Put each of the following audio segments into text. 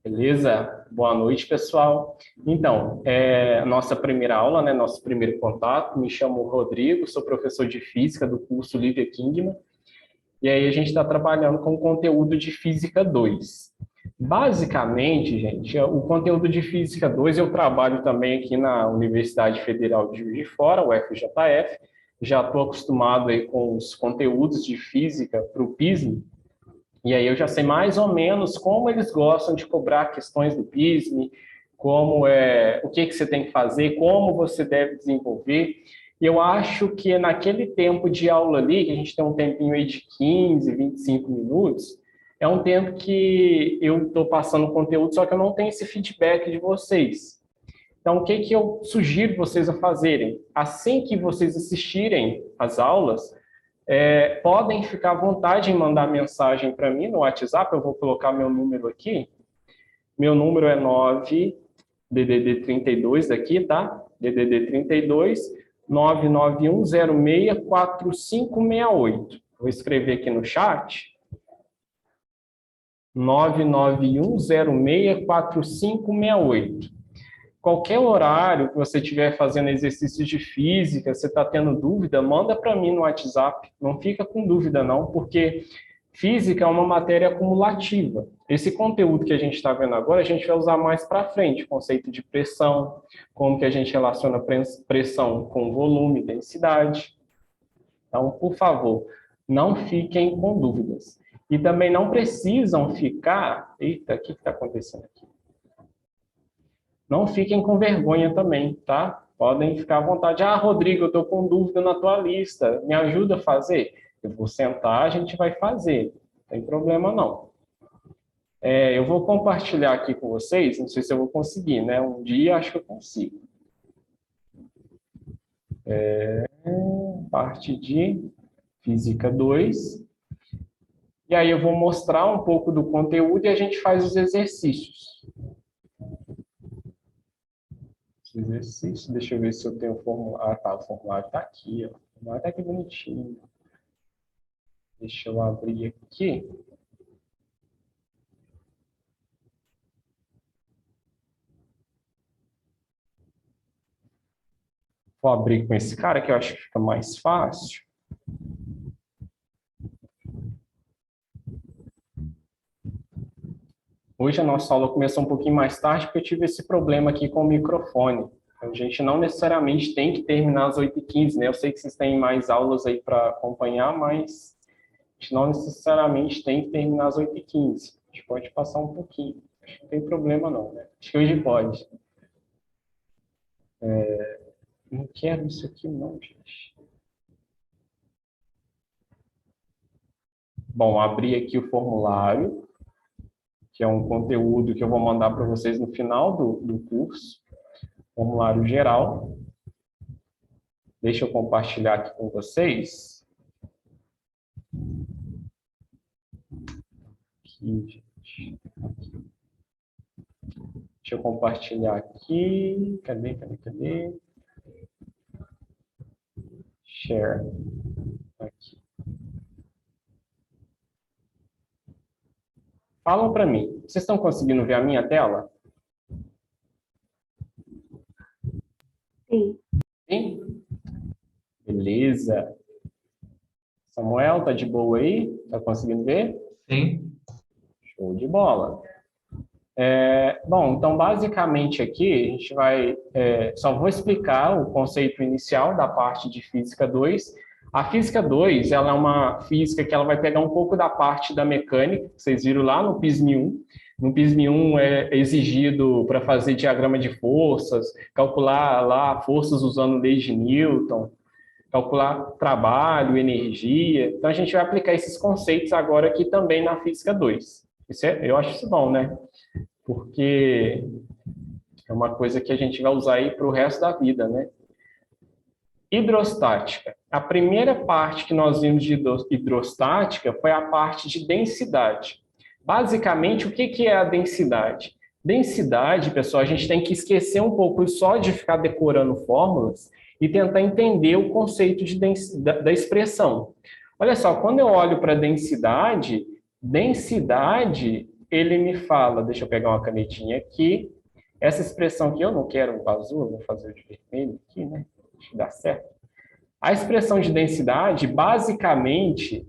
Beleza? Boa noite, pessoal. Então, a nossa primeira aula, né, nosso primeiro contato, me chamo Rodrigo, sou professor de Física do curso Live Kingdom, e aí a gente está trabalhando com o conteúdo de Física 2. Basicamente, gente, o conteúdo de Física 2 eu trabalho também aqui na Universidade Federal de Juiz de Fora, UFJF, já estou acostumado aí com os conteúdos de Física para o PISM, e aí eu já sei mais ou menos como eles gostam de cobrar questões do PISM, o que você tem que fazer, como você deve desenvolver. E eu acho que naquele tempo de aula ali, que a gente tem um tempinho aí de 15, 25 minutos, é um tempo que eu estou passando conteúdo, só que eu não tenho esse feedback de vocês. Então, o que eu sugiro vocês a fazerem? Assim que vocês assistirem às aulas, podem ficar à vontade em mandar mensagem para mim no WhatsApp, eu vou colocar meu número aqui. Meu número é 9 DDD 32 daqui, tá? DDD 32 991064568. Vou escrever aqui no chat. 991064568. Qualquer horário que você estiver fazendo exercício de física, você está tendo dúvida, manda para mim no WhatsApp. Não fica com dúvida, não, porque física é uma matéria acumulativa. Esse conteúdo que a gente está vendo agora, a gente vai usar mais para frente, conceito de pressão, como que a gente relaciona pressão com volume, densidade. Então, por favor, não fiquem com dúvidas. E também não precisam ficar... Eita, o que está acontecendo aqui? Não fiquem com vergonha também, tá? Podem ficar à vontade. Ah, Rodrigo, eu estou com dúvida na tua lista. Me ajuda a fazer? Eu vou sentar, a gente vai fazer. Não tem problema, não. Eu vou compartilhar aqui com vocês, não sei se eu vou conseguir, né? Um dia acho que eu consigo. Parte de Física 2. E aí eu vou mostrar um pouco do conteúdo e a gente faz os exercícios. Exercício, deixa eu ver se eu tenho o formulário. Ah, tá, o formulário está aqui, ó. O formulário está aqui bonitinho. Deixa eu abrir aqui. Vou abrir com esse cara que eu acho que fica mais fácil. Hoje a nossa aula começou um pouquinho mais tarde porque eu tive esse problema aqui com o microfone. A gente não necessariamente tem que terminar às 8h15, né? Eu sei que vocês têm mais aulas aí para acompanhar, mas a gente não necessariamente tem que terminar às 8h15. A gente pode passar um pouquinho. Acho que não tem problema não, né? Acho que hoje pode. Não quero isso aqui não, gente. Bom, abri aqui o formulário, que é um conteúdo que eu vou mandar para vocês no final do curso. Formulário geral. Deixa eu compartilhar aqui com vocês. Aqui, gente. Aqui. Deixa eu compartilhar aqui. Cadê? Share. Aqui. Falam para mim. Vocês estão conseguindo ver a minha tela? Sim. Sim? Beleza. Samuel, tá de boa aí? Tá conseguindo ver? Sim. Show de bola. Bom, então basicamente aqui a gente vai... só vou explicar o conceito inicial da parte de Física 2. A Física 2, ela é uma física que ela vai pegar um pouco da parte da mecânica, que vocês viram lá no PISM 1. No PISM 1 é exigido para fazer diagrama de forças, calcular lá forças usando lei de Newton, calcular trabalho, energia. Então, a gente vai aplicar esses conceitos agora aqui também na Física 2. Eu acho isso bom, né? Porque é uma coisa que a gente vai usar aí para o resto da vida, né? Hidrostática. A primeira parte que nós vimos de hidrostática foi a parte de densidade. Basicamente, o que é a densidade? Densidade, pessoal, a gente tem que esquecer um pouco só de ficar decorando fórmulas e tentar entender o conceito da expressão. Olha só, quando eu olho para densidade ele me fala, deixa eu pegar uma canetinha aqui, essa expressão que eu não quero o azul, eu vou fazer o de vermelho aqui, né? Acho que dá certo. A expressão de densidade, basicamente,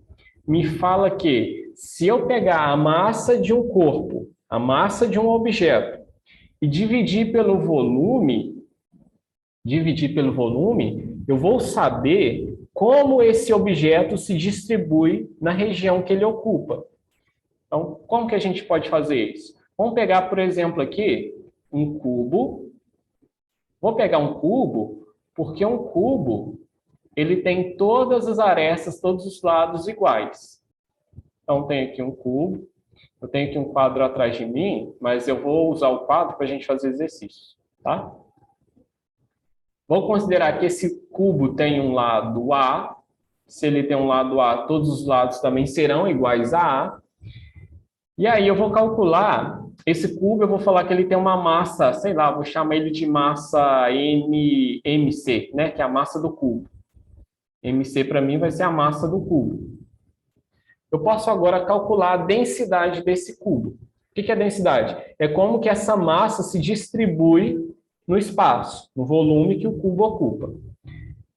me fala que se eu pegar a massa de um corpo, a massa de um objeto, e dividir pelo volume, eu vou saber como esse objeto se distribui na região que ele ocupa. Então, como que a gente pode fazer isso? Vamos pegar, por exemplo, aqui, um cubo. Vou pegar um cubo, porque um cubo, ele tem todas as arestas, todos os lados iguais. Então, tem aqui um cubo, eu tenho aqui um quadro atrás de mim, mas eu vou usar o quadro para a gente fazer exercício, tá? Vou considerar que esse cubo tem um lado A. Se ele tem um lado A, todos os lados também serão iguais a A. E aí eu vou calcular esse cubo, eu vou falar que ele tem uma massa, sei lá, vou chamar ele de massa MC, né, que é a massa do cubo. MC para mim vai ser a massa do cubo. Eu posso agora calcular a densidade desse cubo. O que é densidade? É como que essa massa se distribui no espaço, no volume que o cubo ocupa.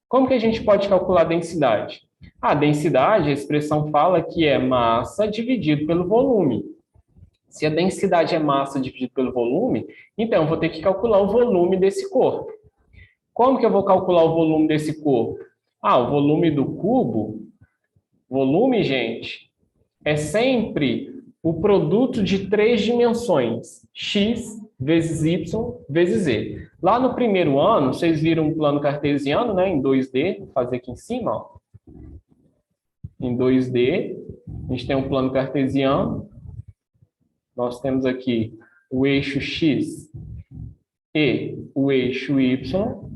Como que a gente pode calcular a densidade? A densidade, a expressão fala que é massa dividido pelo volume. Se a densidade é massa dividido pelo volume, então eu vou ter que calcular o volume desse corpo. Como que eu vou calcular o volume desse corpo? O volume do cubo, volume, gente, é sempre o produto de 3 dimensões, x vezes y vezes z. Lá no primeiro ano, vocês viram um plano cartesiano, né, em 2D, vou fazer aqui em cima, ó. Em 2D, a gente tem um plano cartesiano, nós temos aqui o eixo x e o eixo y.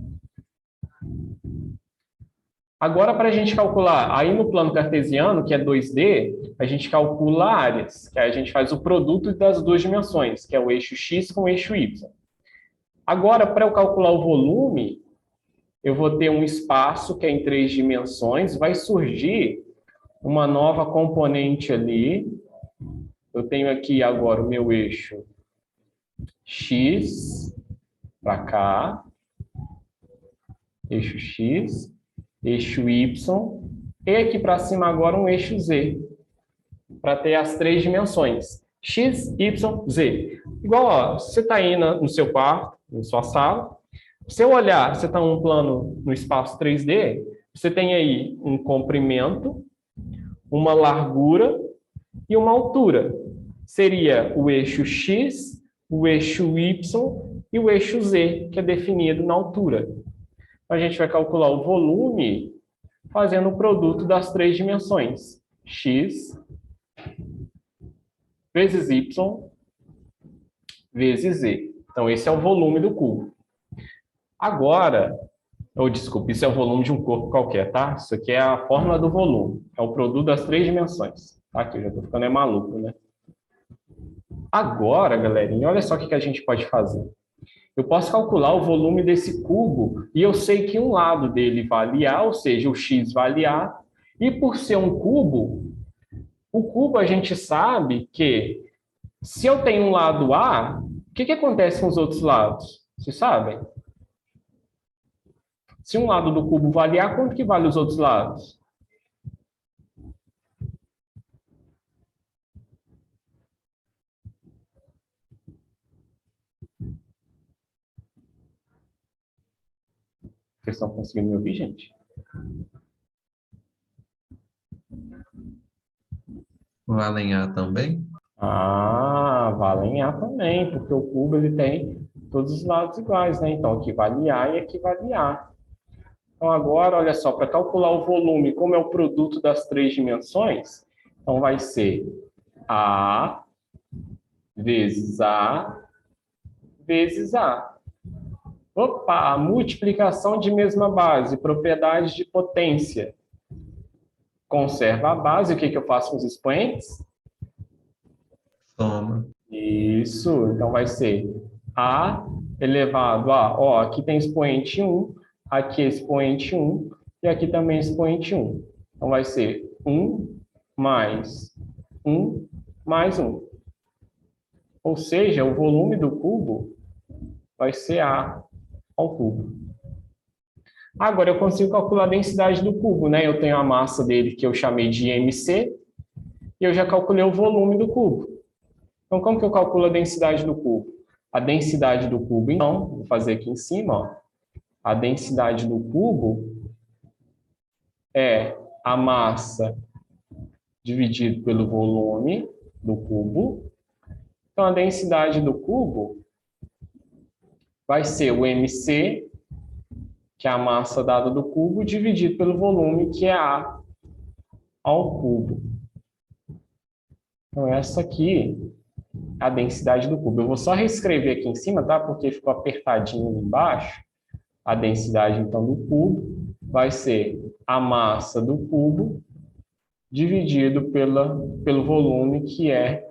Agora, para a gente calcular, aí no plano cartesiano, que é 2D, a gente calcula áreas, que aí a gente faz o produto das duas dimensões, que é o eixo x com o eixo y. Agora, para eu calcular o volume, eu vou ter um espaço que é em 3 dimensões, vai surgir uma nova componente ali. Eu tenho aqui agora o meu eixo x para cá, eixo x, eixo y, e aqui para cima agora um eixo z, para ter as 3 dimensões, x, y, z. Igual, ó, você está aí no seu quarto, na sua sala, se eu olhar, você está num plano no espaço 3D, você tem aí um comprimento, uma largura e uma altura. Seria o eixo x, o eixo y e o eixo z, que é definido na altura. A gente vai calcular o volume fazendo o produto das 3 dimensões, x vezes y vezes z. Então, esse é o volume do cubo. Agora, desculpa, isso é o volume de um corpo qualquer, tá? Isso aqui é a fórmula do volume, é o produto das 3 dimensões. Tá? Aqui eu já estou ficando maluco, né? Agora, galerinha, olha só o que a gente pode fazer. Eu posso calcular o volume desse cubo e eu sei que um lado dele vale A, ou seja, o x vale A, e por ser um cubo, o cubo a gente sabe que se eu tenho um lado A, o que acontece com os outros lados? Vocês sabem? Se um lado do cubo vale A, quanto que vale os outros lados? Vocês estão conseguindo me ouvir, gente? Valem A também? Valem A também, porque o cubo ele tem todos os lados iguais, né? Então, aqui vale A e aqui vale A. Então, agora, olha só, para calcular o volume, como é o produto das 3 dimensões, então vai ser A vezes A vezes A. Opa, multiplicação de mesma base, propriedade de potência. Conserva a base, o que eu faço com os expoentes? Soma. Isso, então vai ser A elevado a, ó, aqui tem expoente 1, aqui é expoente 1, e aqui também é expoente 1. Então vai ser 1 mais 1 mais 1. Ou seja, o volume do cubo vai ser A ao cubo. Agora, eu consigo calcular a densidade do cubo, né? Eu tenho a massa dele, que eu chamei de mc, e eu já calculei o volume do cubo. Então, como que eu calculo a densidade do cubo? A densidade do cubo, então, vou fazer aqui em cima, ó. A densidade do cubo é a massa dividido pelo volume do cubo. Então, a densidade do cubo vai ser o mc, que é a massa dada do cubo, dividido pelo volume, que é A ao cubo. Então, essa aqui é a densidade do cubo. Eu vou só reescrever aqui em cima, tá? Porque ficou apertadinho ali embaixo. A densidade, então, do cubo vai ser a massa do cubo dividido pelo volume, que é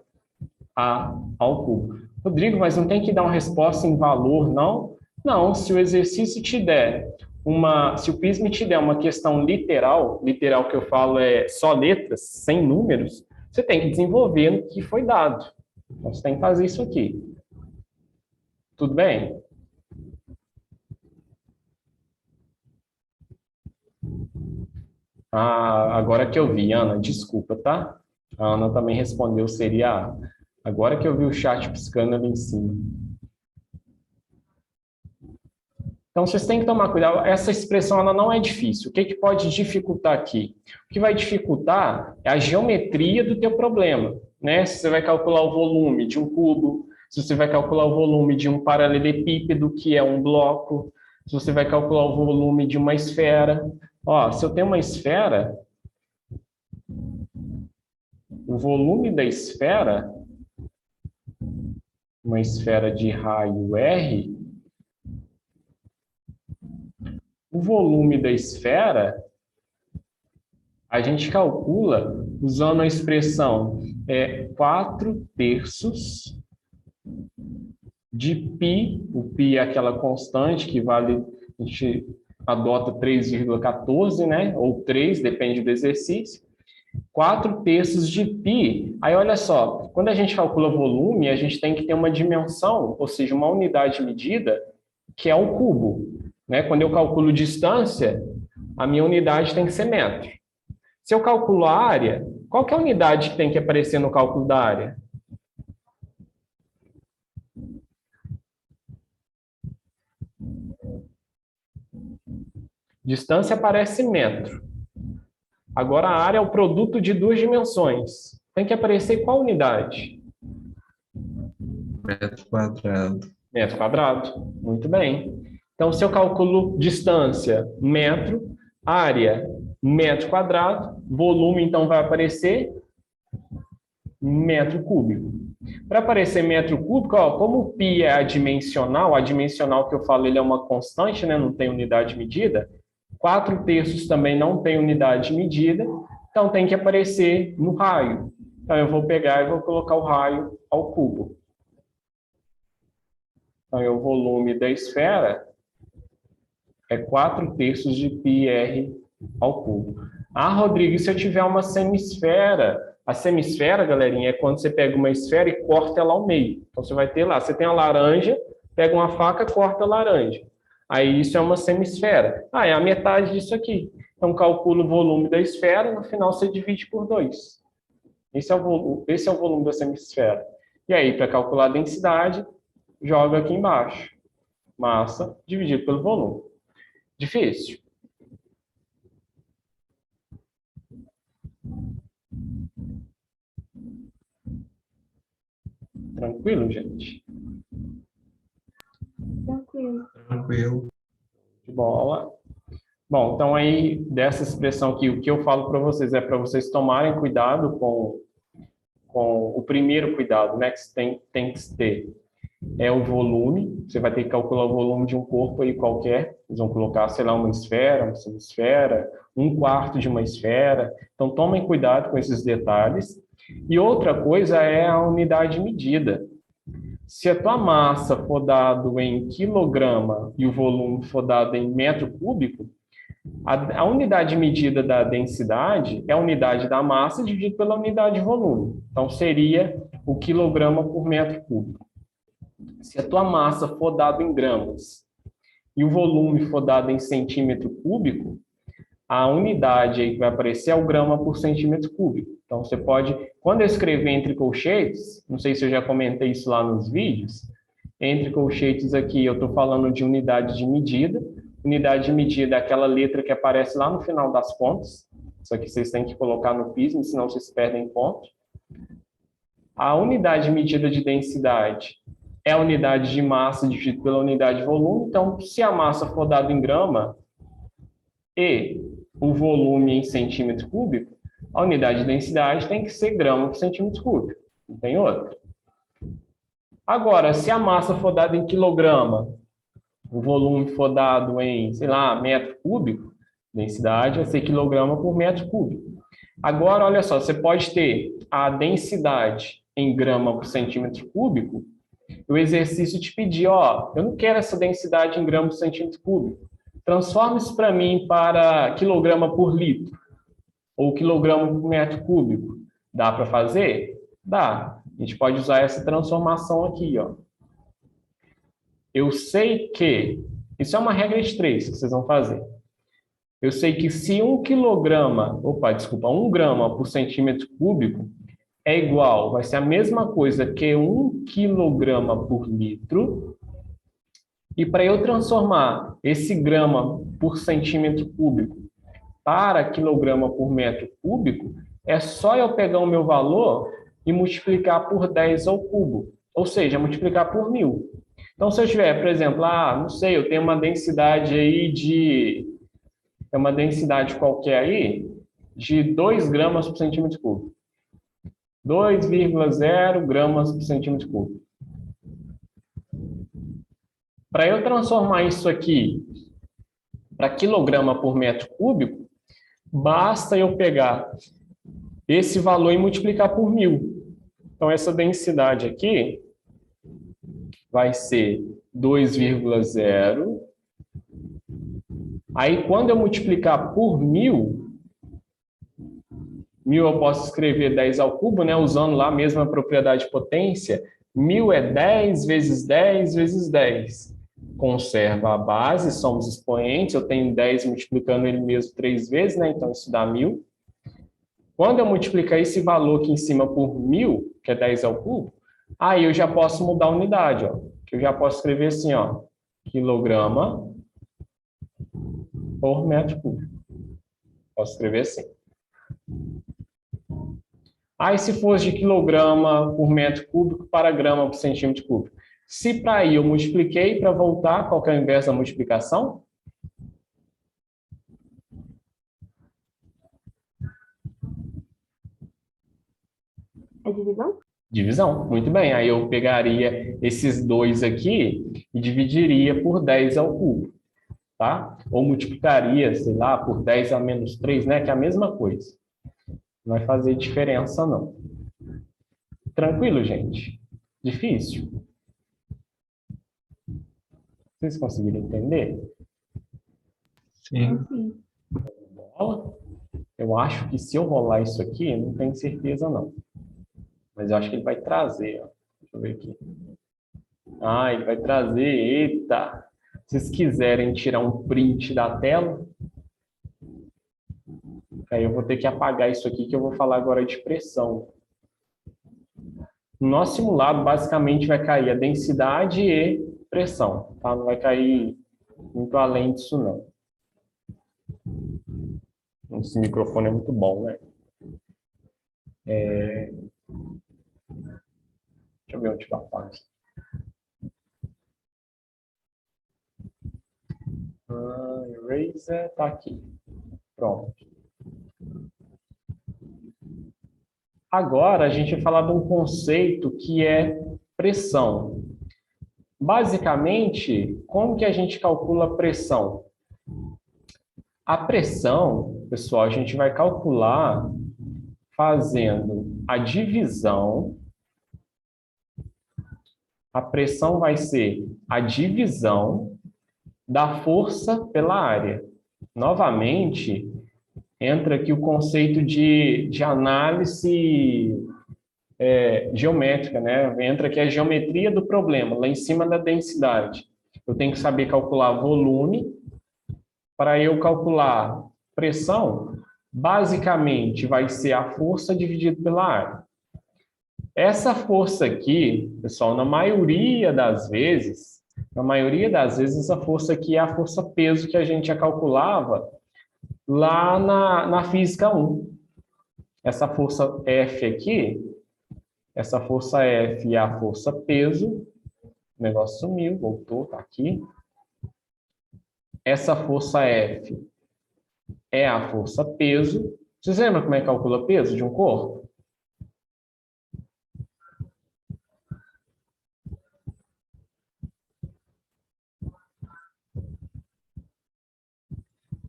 A ao cubo. Rodrigo, mas não tem que dar uma resposta em valor, não? Não, se o exercício te der se o PISM te der uma questão literal que eu falo é só letras, sem números, você tem que desenvolver no que foi dado. Então, você tem que fazer isso aqui. Tudo bem? Ah, agora que eu vi, Ana, desculpa, tá? A Ana também respondeu, seria A. Agora que eu vi o chat piscando ali em cima. Então, vocês têm que tomar cuidado. Essa expressão ela não é difícil. O que, que pode dificultar aqui? O que vai dificultar é a geometria do teu problema, né? Se você vai calcular o volume de um cubo, se você vai calcular o volume de um paralelepípedo, que é um bloco, se você vai calcular o volume de uma esfera. Ó, se eu tenho uma esfera, o volume da esfera, uma esfera de raio R, o volume da esfera, a gente calcula usando a expressão 4/3 de π, o π é aquela constante que vale, a gente adota 3,14, né? Ou 3, depende do exercício. 4/3 de π. Aí, olha só, quando a gente calcula volume, a gente tem que ter uma dimensão, ou seja, uma unidade medida, que é o cubo. Né? Quando eu calculo distância, a minha unidade tem que ser metro. Se eu calculo a área, qual que é a unidade que tem que aparecer no cálculo da área? Distância aparece metro. Agora, a área é o produto de duas dimensões. Tem que aparecer qual unidade? Metro quadrado. Metro quadrado. Muito bem. Então, se eu calculo distância, metro, área, metro quadrado, volume, então, vai aparecer metro cúbico. Para aparecer metro cúbico, ó, como o π é adimensional, a dimensional que eu falo, ele é uma constante, né, não tem unidade medida, 4/3 também não tem unidade medida, então tem que aparecer no raio. Então eu vou pegar e vou colocar o raio ao cubo. Então o volume da esfera é 4/3 de πr ao cubo. Ah, Rodrigo, e se eu tiver uma semisfera? A semisfera, galerinha, é quando você pega uma esfera e corta ela ao meio. Então você vai ter lá, você tem a laranja, pega uma faca, corta a laranja. Aí isso é uma semisfera. Ah, é a metade disso aqui. Então calcula o volume da esfera, no final você divide por 2. Esse é o volume da semisfera. E aí, para calcular a densidade, joga aqui embaixo. Massa dividido pelo volume. Difícil? Tranquilo, gente? Tranquilo. Tranquilo. De bola. Bom, então aí, dessa expressão aqui, o que eu falo para vocês é para vocês tomarem cuidado com o primeiro cuidado, né, que você tem que ter. É o volume, você vai ter que calcular o volume de um corpo aí qualquer, eles vão colocar, sei lá, uma esfera, uma semisfera, 1/4 de uma esfera, então tomem cuidado com esses detalhes. E outra coisa é a unidade medida. Se a tua massa for dado em quilograma e o volume for dado em metro cúbico, a unidade medida da densidade é a unidade da massa dividido pela unidade de volume. Então, seria o quilograma por metro cúbico. Se a tua massa for dada em gramas e o volume for dado em centímetro cúbico, a unidade aí que vai aparecer é o grama por centímetro cúbico. Então, você pode, quando eu escrever entre colchetes, não sei se eu já comentei isso lá nos vídeos, entre colchetes aqui eu estou falando de unidade de medida. Unidade de medida é aquela letra que aparece lá no final das contas. Isso aqui vocês têm que colocar no pismo, senão vocês perdem ponto. A unidade de medida de densidade é a unidade de massa dividida pela unidade de volume. Então, se a massa for dada em grama e o volume em centímetro cúbico, a unidade de densidade tem que ser grama por centímetro cúbico. Não tem outra. Agora, se a massa for dada em quilograma, o volume for dado em, sei lá, metro cúbico, densidade vai ser quilograma por metro cúbico. Agora, olha só, você pode ter a densidade em grama por centímetro cúbico, o exercício te pedir, ó, eu não quero essa densidade em grama por centímetro cúbico, transforma isso para mim para quilograma por litro, ou quilograma por metro cúbico. Dá para fazer? Dá. A gente pode usar essa transformação aqui, ó. Eu sei que, isso é uma regra de 3 que vocês vão fazer. Eu sei que se 1 grama por centímetro cúbico é igual, vai ser a mesma coisa que 1 quilograma por litro. E para eu transformar esse grama por centímetro cúbico para quilograma por metro cúbico, é só eu pegar o meu valor e multiplicar por 10 ao cubo, ou seja, multiplicar por 1000. Então, se eu tiver, por exemplo, não sei, eu tenho uma densidade aí uma densidade qualquer aí de 2 gramas por centímetro cúbico. 2,0 gramas por centímetro cúbico. Para eu transformar isso aqui para quilograma por metro cúbico, basta eu pegar esse valor e multiplicar por 1000. Então, essa densidade aqui vai ser 2,0. Aí, quando eu multiplicar por 1000, eu posso escrever 10 ao cubo, né? Usando lá a mesma propriedade de potência. 1000 é 10 vezes 10 vezes 10. Conserva a base, somos expoentes, eu tenho 10 multiplicando ele mesmo 3 vezes, né? Então, isso dá 1000. Quando eu multiplicar esse valor aqui em cima por 1000, que é 10 ao cubo, aí eu já posso mudar a unidade, ó. Que eu já posso escrever assim, ó, quilograma por metro cúbico. Posso escrever assim. Aí, se fosse de quilograma por metro cúbico para grama por centímetro cúbico. Se para aí eu multipliquei, para voltar, qual que é o inverso da multiplicação? É divisão? Divisão, muito bem. Aí eu pegaria esses dois aqui e dividiria por 10 ao cubo, tá? Ou multiplicaria, sei lá, por 10 a menos 3, né? Que é a mesma coisa. Não vai fazer diferença, não. Tranquilo, gente? Difícil? Vocês conseguiram entender? Sim. Bola? Eu acho que se eu rolar isso aqui, não tenho certeza, não. Mas eu acho que ele vai trazer, ó. Deixa eu ver aqui. Ele vai trazer, eita! Se vocês quiserem tirar um print da tela, aí eu vou ter que apagar isso aqui, que eu vou falar agora de pressão. No nosso simulado, basicamente, vai cair a densidade e pressão, tá? Não vai cair muito além disso, não. Esse microfone é muito bom, né? Deixa eu ver onde vai a Eraser tá aqui. Pronto. Agora a gente vai falar de um conceito que é pressão. Basicamente, como que a gente calcula a pressão? A pressão, pessoal, a gente vai calcular fazendo a divisão. A pressão vai ser a divisão da força pela área. Novamente, entra aqui o conceito de análise geométrica, né? Entra aqui a geometria do problema, lá em cima da densidade. Eu tenho que saber calcular volume. Para eu calcular pressão, basicamente vai ser a força dividida pela área. Essa força aqui, pessoal, na maioria das vezes, essa força aqui é a força peso que a gente já calculava lá na física 1. Essa força F aqui, essa força F é a força peso. O negócio sumiu, voltou, tá aqui. Essa força F é a força peso. Vocês lembram como é que calcula peso de um corpo?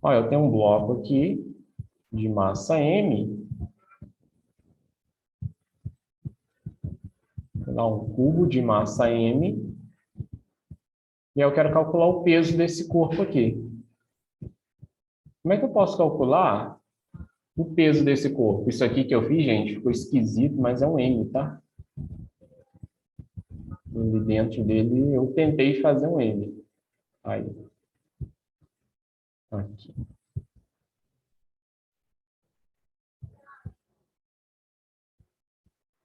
Olha, eu tenho um bloco aqui de massa M. Vou dar um cubo de massa M. E eu quero calcular o peso desse corpo aqui. Como é que eu posso calcular o peso desse corpo? Isso aqui que eu fiz, gente, ficou esquisito, mas é um M, tá? Ali dentro dele, eu tentei fazer um M. Aí. Aqui.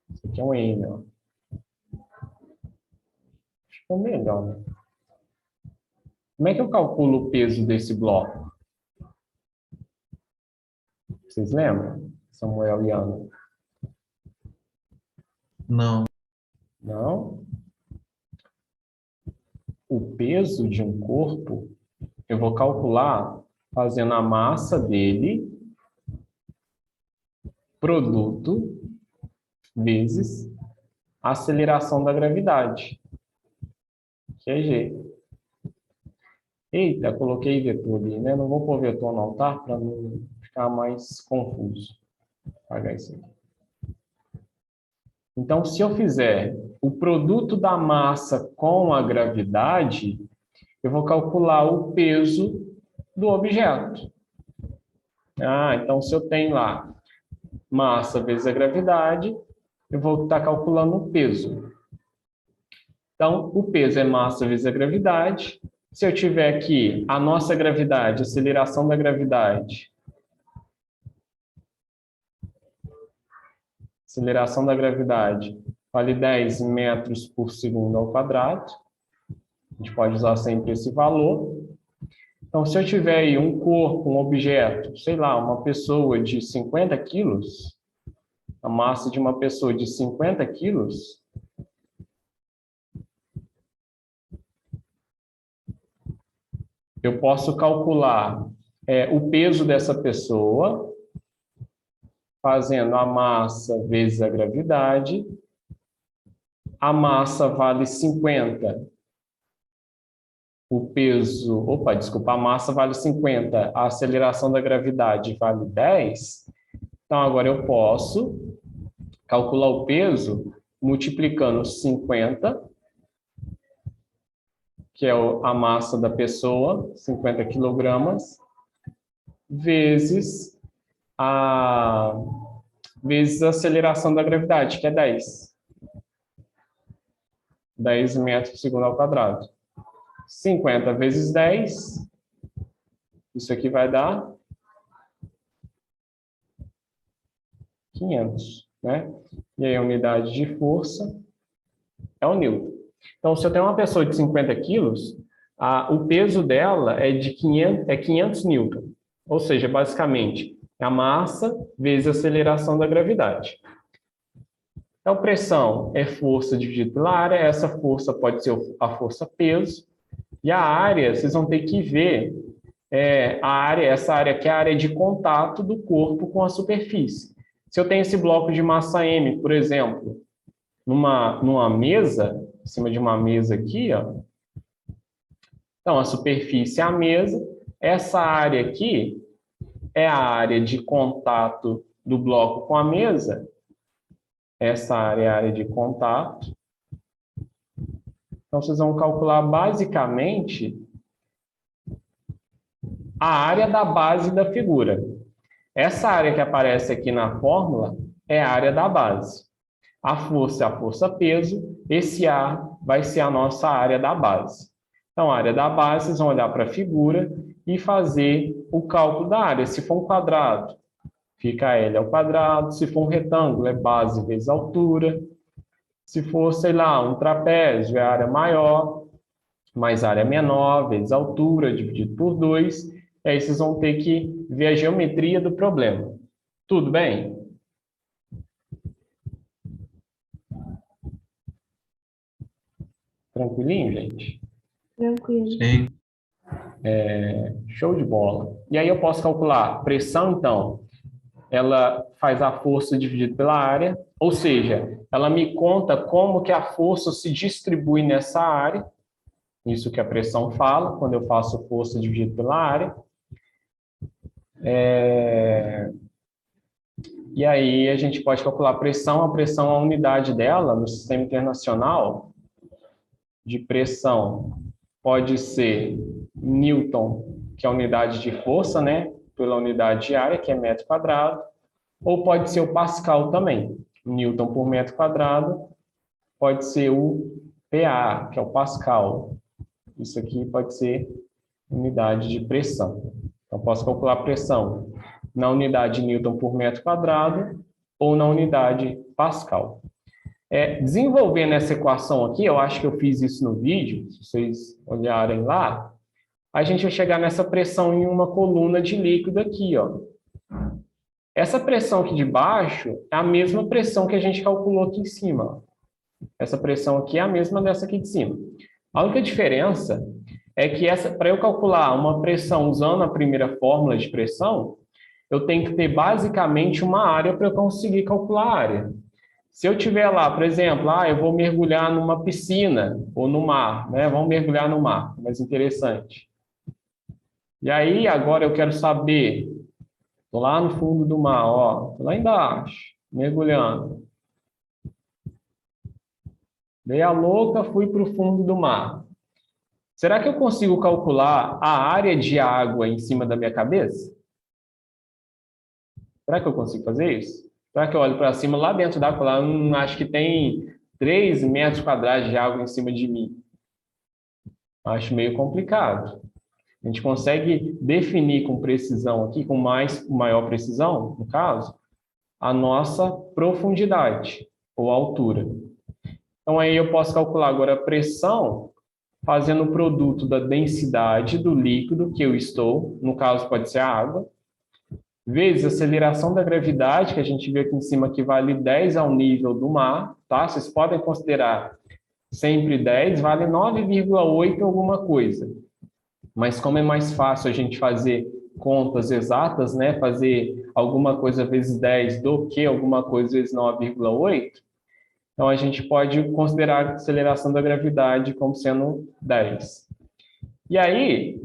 Isso aqui é um M, ó. Ficou melhor, né? Como é que eu calculo o peso desse bloco? Vocês lembram? Samuel e Ana? Não. Não? O peso de um corpo, eu vou calcular fazendo a massa dele, produto, vezes a aceleração da gravidade, que é G. Eita, coloquei vetor ali, né? Não vou pôr vetor não, tá? Para não ficar mais confuso. Vou apagar isso aqui. Então, se eu fizer o produto da massa com a gravidade, eu vou calcular o peso do objeto. Então, se eu tenho lá massa vezes a gravidade, eu vou estar calculando o peso. Então, o peso é massa vezes a gravidade. Se eu tiver aqui a nossa gravidade, a aceleração da gravidade, vale 10 metros por segundo ao quadrado. A gente pode usar sempre esse valor. Então, se eu tiver aí um corpo, um objeto, sei lá, uma pessoa de 50 quilos, a massa de uma pessoa de 50 quilos, eu posso calcular o peso dessa pessoa, fazendo a massa vezes a gravidade. A massa vale 50. A massa vale 50. A aceleração da gravidade vale 10. Então, agora eu posso calcular o peso multiplicando 50, que é a massa da pessoa, 50 quilogramas, vezes a aceleração da gravidade, que é 10. 10 metros por segundo ao quadrado. 50 vezes 10, isso aqui vai dar 500, né? E aí a unidade de força é o newton. Então, se eu tenho uma pessoa de 50 quilos, o peso dela é de 500 newton. Ou seja, basicamente, a massa vezes a aceleração da gravidade. Então, pressão é força dividida pela área. Essa força pode ser a força peso. E a área, vocês vão ter que ver essa área que é a área de contato do corpo com a superfície. Se eu tenho esse bloco de massa M, por exemplo, numa mesa, em cima de uma mesa aqui, ó. Então, a superfície é a mesa. Essa área aqui é a área de contato do bloco com a mesa. Essa área é a área de contato. Então, vocês vão calcular basicamente a área da base da figura. Essa área que aparece aqui na fórmula é a área da base. A força é a força-peso, esse A vai ser a nossa área da base. Então, a área da base, vocês vão olhar para a figura e fazer o cálculo da área. Se for um quadrado, fica L ao quadrado. Se for um retângulo, é base vezes altura. Se for, sei lá, um trapézio, é área maior, mais área menor, vezes altura, dividido por 2. E aí vocês vão ter que ver a geometria do problema. Tudo bem? Tranquilinho, gente? Tranquilo. Sim. Show de bola. E aí eu posso calcular pressão, então, ela faz a força dividida pela área, ou seja, ela me conta como que a força se distribui nessa área, isso que a pressão fala, quando eu faço força dividida pela área. E aí a gente pode calcular a pressão a unidade dela no sistema internacional de pressão pode ser Newton, que é a unidade de força, né, pela unidade de área, que é metro quadrado, ou pode ser o Pascal também. Newton por metro quadrado pode ser o PA, que é o Pascal. Isso aqui pode ser unidade de pressão. Então, posso calcular a pressão na unidade Newton por metro quadrado ou na unidade Pascal. Desenvolvendo essa equação aqui, eu acho que eu fiz isso no vídeo, se vocês olharem lá, a gente vai chegar nessa pressão em uma coluna de líquido aqui, ó. Essa pressão aqui de baixo é a mesma pressão que a gente calculou aqui em cima, ó. Essa pressão aqui é a mesma dessa aqui de cima. A única diferença é que para eu calcular uma pressão usando a primeira fórmula de pressão, eu tenho que ter basicamente uma área para eu conseguir calcular a área. Se eu tiver lá, por exemplo, eu vou mergulhar numa piscina ou no mar, né? Vamos mergulhar no mar, mais interessante. E aí, agora eu quero saber, estou lá no fundo do mar, ó, tô lá embaixo, mergulhando. Dei a louca, fui para o fundo do mar. Será que eu consigo calcular a área de água em cima da minha cabeça? Será que eu consigo fazer isso? Será que eu olho para cima, lá dentro da água, lá, acho que tem 3 metros quadrados de água em cima de mim? Acho meio complicado. A gente consegue definir com precisão aqui, com maior precisão, no caso, a nossa profundidade ou altura. Então, aí eu posso calcular agora a pressão fazendo o produto da densidade do líquido que eu estou, no caso pode ser a água, vezes a aceleração da gravidade, que a gente vê aqui em cima que vale 10 ao nível do mar, tá? Vocês podem considerar sempre 10, vale 9,8 alguma coisa. Mas como é mais fácil a gente fazer contas exatas, né? Fazer alguma coisa vezes 10 do que alguma coisa vezes 9,8, então a gente pode considerar a aceleração da gravidade como sendo 10. E aí,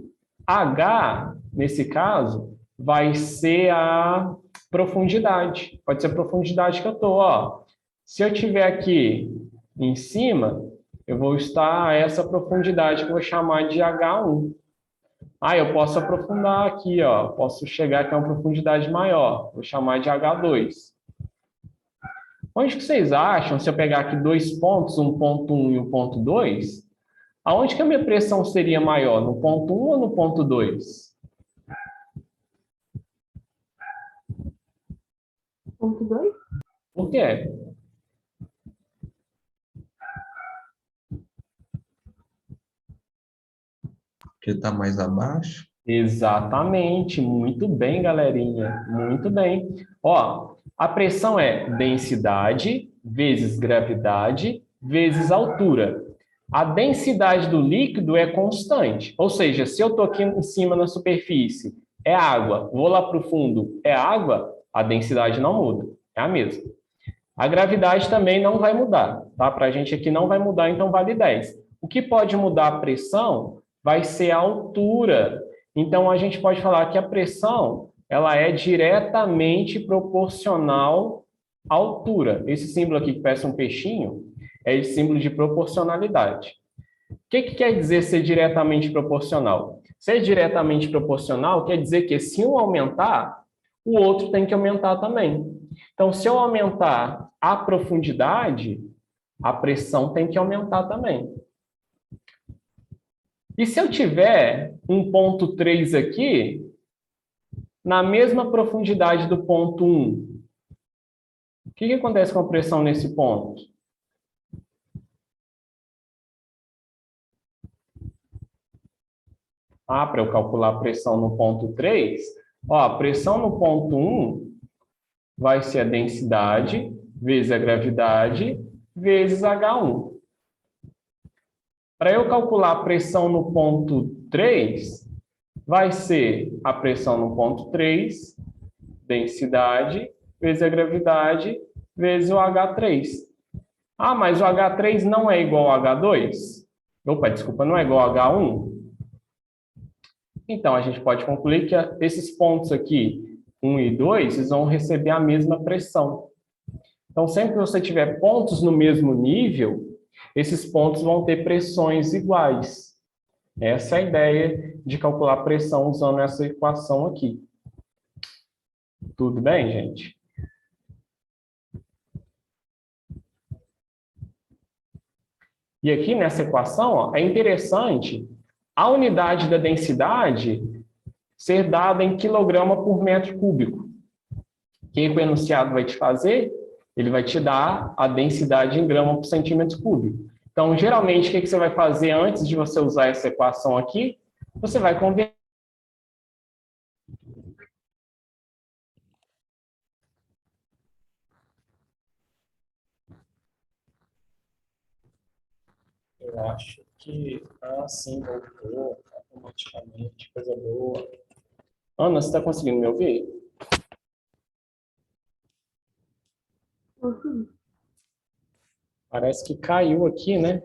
H, nesse caso, vai ser a profundidade. Pode ser a profundidade que eu estou, ó. Se eu estiver aqui em cima, eu vou estar a essa profundidade que eu vou chamar de H1. Eu posso aprofundar aqui, ó. Posso chegar aqui a uma profundidade maior. Vou chamar de H2. Onde que vocês acham, se eu pegar aqui 2 pontos, um ponto 1 e um ponto 2, aonde que a minha pressão seria maior? No ponto 1 ou no ponto 2? Ponto 2? Por quê? Porque está mais abaixo. Exatamente, muito bem, galerinha, muito bem. Ó, a pressão é densidade vezes gravidade vezes altura. A densidade do líquido é constante, ou seja, se eu estou aqui em cima na superfície, é água, vou lá para o fundo, é água, a densidade não muda, é a mesma. A gravidade também não vai mudar, tá? Para a gente aqui não vai mudar, então vale 10. O que pode mudar a pressão vai ser a altura. Então, a gente pode falar que a pressão ela é diretamente proporcional à altura. Esse símbolo aqui que parece um peixinho é esse símbolo de proporcionalidade. O que quer dizer ser diretamente proporcional? Ser diretamente proporcional quer dizer que se um aumentar, o outro tem que aumentar também. Então, se eu aumentar a profundidade, a pressão tem que aumentar também. E se eu tiver um ponto 3 aqui, na mesma profundidade do ponto 1, o que acontece com a pressão nesse ponto? Para eu calcular a pressão no ponto 3, a pressão no ponto 1 vai ser a densidade vezes a gravidade vezes H1. Para eu calcular a pressão no ponto 3, vai ser a pressão no ponto 3, densidade vezes a gravidade vezes o H3. Mas o H3 não é igual ao H2? Opa, desculpa, não é igual ao H1? Então, a gente pode concluir que esses pontos aqui, 1 e 2, eles vão receber a mesma pressão. Então, sempre que você tiver pontos no mesmo nível, esses pontos vão ter pressões iguais. Essa é a ideia de calcular a pressão usando essa equação aqui. Tudo bem, gente? E aqui nessa equação, é interessante a unidade da densidade ser dada em quilograma por metro cúbico. O que o enunciado vai te fazer? Ele vai te dar a densidade em grama por centímetro cúbico. Então, geralmente, o que você vai fazer antes de você usar essa equação aqui? Você vai converter. Eu acho que, sim, voltou automaticamente, coisa boa. Ana, você está conseguindo me ouvir? Uhum. Parece que caiu aqui, né?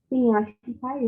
Sim, acho que caiu.